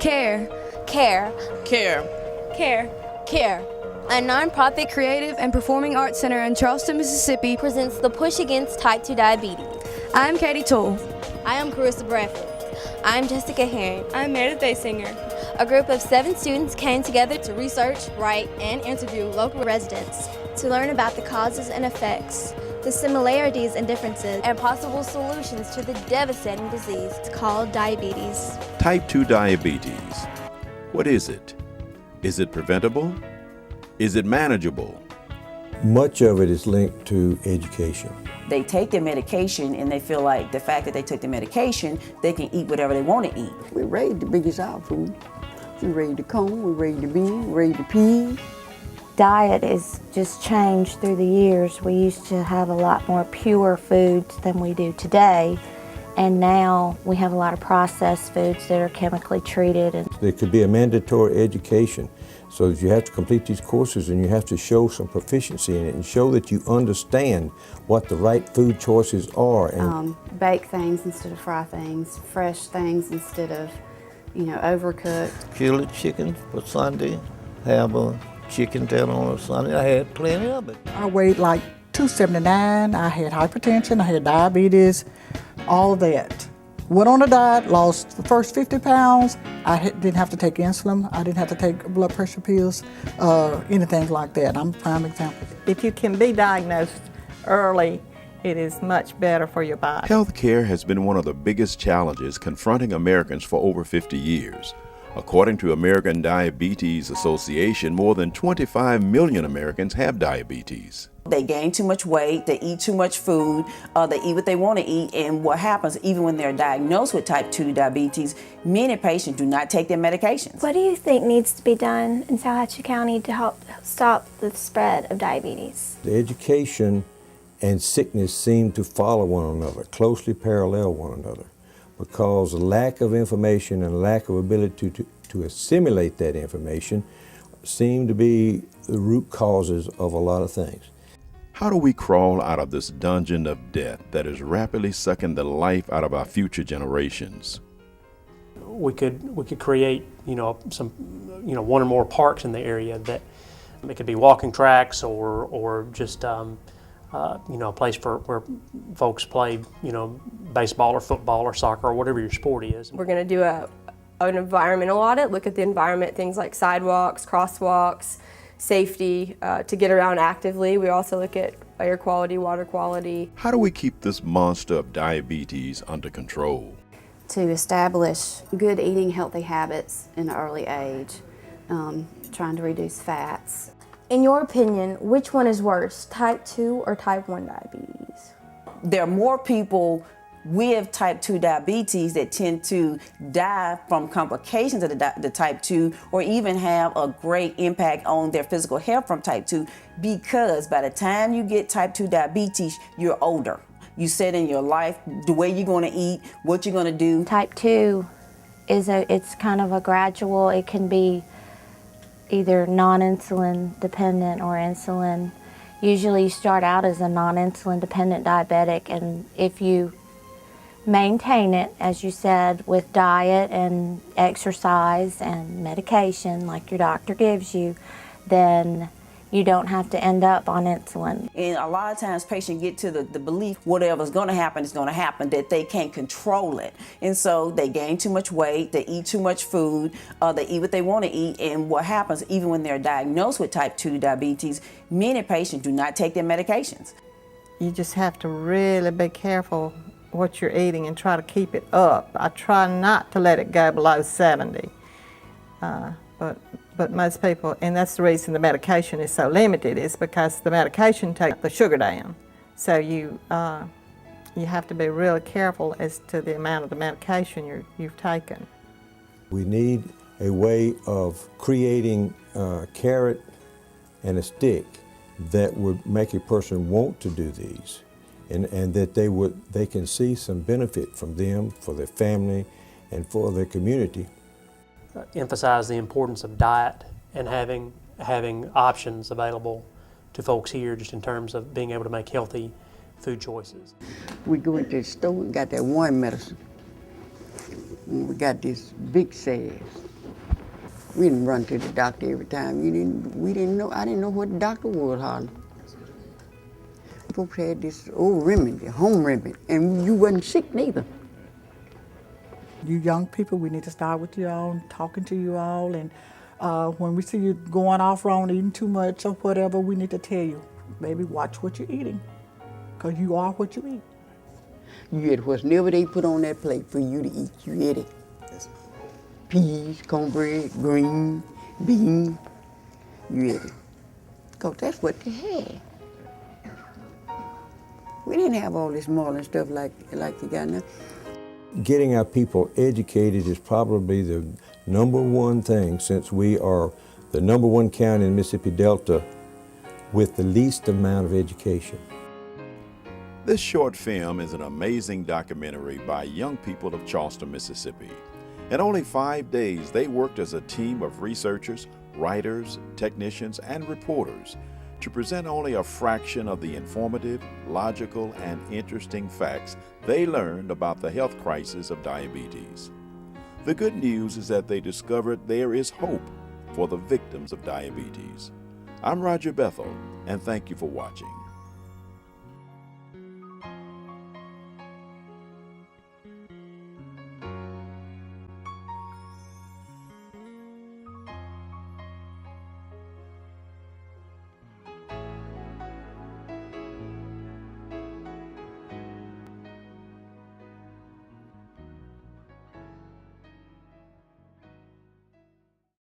CARE. CARE. CARE. CARE. CARE. A nonprofit creative and performing arts center in Charleston, Mississippi Presents the push against type 2 diabetes. I'm Katie Toole. I am Carissa Bradford. I'm Jessica Herring. I'm Meredith Basinger. A group of 7 students came together to research, write, and interview local residents to learn about the causes and effects, the similarities and differences, and possible solutions to the devastating disease called diabetes. Type 2 diabetes. What is it? Is it preventable? Is it manageable? Much of it is linked to education. They take their medication and they feel like the fact that they took the medication, they can eat whatever they want to eat. We raised the biggest out food. We raised the corn, we raised the beans, we raised the peas. Diet is just changed through the years. We used to have a lot more pure foods than we do today. And now we have a lot of processed foods that are chemically treated. And there could be a mandatory education. So that you have to complete these courses and you have to show some proficiency in it and show that you understand what the right food choices are. And bake things instead of fry things, fresh things instead of, overcooked. Kill a chicken for Sunday, have a chicken dinner on a Sunday. I had plenty of it. I weighed like 279, I had hypertension, I had diabetes, all of that. Went on a diet, lost the first 50 pounds. I didn't have to take insulin. I didn't have to take blood pressure pills, anything like that. I'm a prime example. If you can be diagnosed early, it is much better for your body. Healthcare has been one of the biggest challenges confronting Americans for over 50 years. According to American Diabetes Association, more than 25 million Americans have diabetes. They gain too much weight, they eat too much food, they eat what they want to eat, and what happens even when they're diagnosed with type 2 diabetes, many patients do not take their medications. What do you think needs to be done in Tallahatchie County to help stop the spread of diabetes? the education and sickness seem to follow one another, closely parallel one another, because lack of information and lack of ability to assimilate that information seem to be the root causes of a lot of things. How do we crawl out of this dungeon of death that is rapidly sucking the life out of our future generations? We could create, some, one or more parks in the area that it could be walking tracks or just, a place where folks play, baseball or football or soccer or whatever your sport is. We're going to do an environmental audit, look at the environment, things like sidewalks, crosswalks, safety, to get around actively. We also look at air quality, water quality. How do we keep this monster of diabetes under control? To establish good eating, healthy habits in an early age, trying to reduce fats. In your opinion, which one is worse, type 2 or type 1 diabetes? There are more people with type 2 diabetes that tend to die from complications of the type 2 or even have a great impact on their physical health from type 2, because by the time you get type 2 diabetes, you're older. You set in your life the way you're going to eat, what you're going to do. Type 2 it's kind of a gradual, it can be either non-insulin dependent or insulin. Usually you start out as a non-insulin dependent diabetic, and if you maintain it, as you said, with diet and exercise and medication like your doctor gives you, then you don't have to end up on insulin. And a lot of times patients get to the belief whatever's going to happen is going to happen, that they can't control it. And so they gain too much weight, they eat too much food, they eat what they want to eat, and what happens even when they're diagnosed with type 2 diabetes, many patients do not take their medications. You just have to really be careful what you're eating and try to keep it up. I try not to let it go below 70. But most people, and that's the reason the medication is so limited, is because the medication takes the sugar down. So you have to be really careful as to the amount of the medication you've taken. We need a way of creating a carrot and a stick that would make a person want to do these, and that they can see some benefit from them, for their family, and for their community. Emphasize the importance of diet and having options available to folks here, just in terms of being able to make healthy food choices. We go into the store, we got that one medicine. We got this big sass. We didn't run to the doctor every time. We didn't know. I didn't know what the doctor was hardly. Folks had this old remedy, home remedy, and you wasn't sick neither. You young people, we need to start with you all, talking to you all, and when we see you going off wrong, eating too much or whatever, we need to tell you, baby, watch what you're eating, because you are what you eat. You ate whatever they put on that plate for you to eat. You ate it. Peas, cornbread, green, beans. You ate it. Because that's what they had. We didn't have all this modern stuff like you got now. Getting our people educated is probably the #1 thing, since we are the #1 county in the Mississippi Delta with the least amount of education. This short film is an amazing documentary by young people of Charleston, Mississippi. In only 5 days, they worked as a team of researchers, writers, technicians, and reporters to present only a fraction of the informative, logical, and interesting facts they learned about the health crisis of diabetes. The good news is that they discovered there is hope for the victims of diabetes. I'm Roger Bethel, and thank you for watching.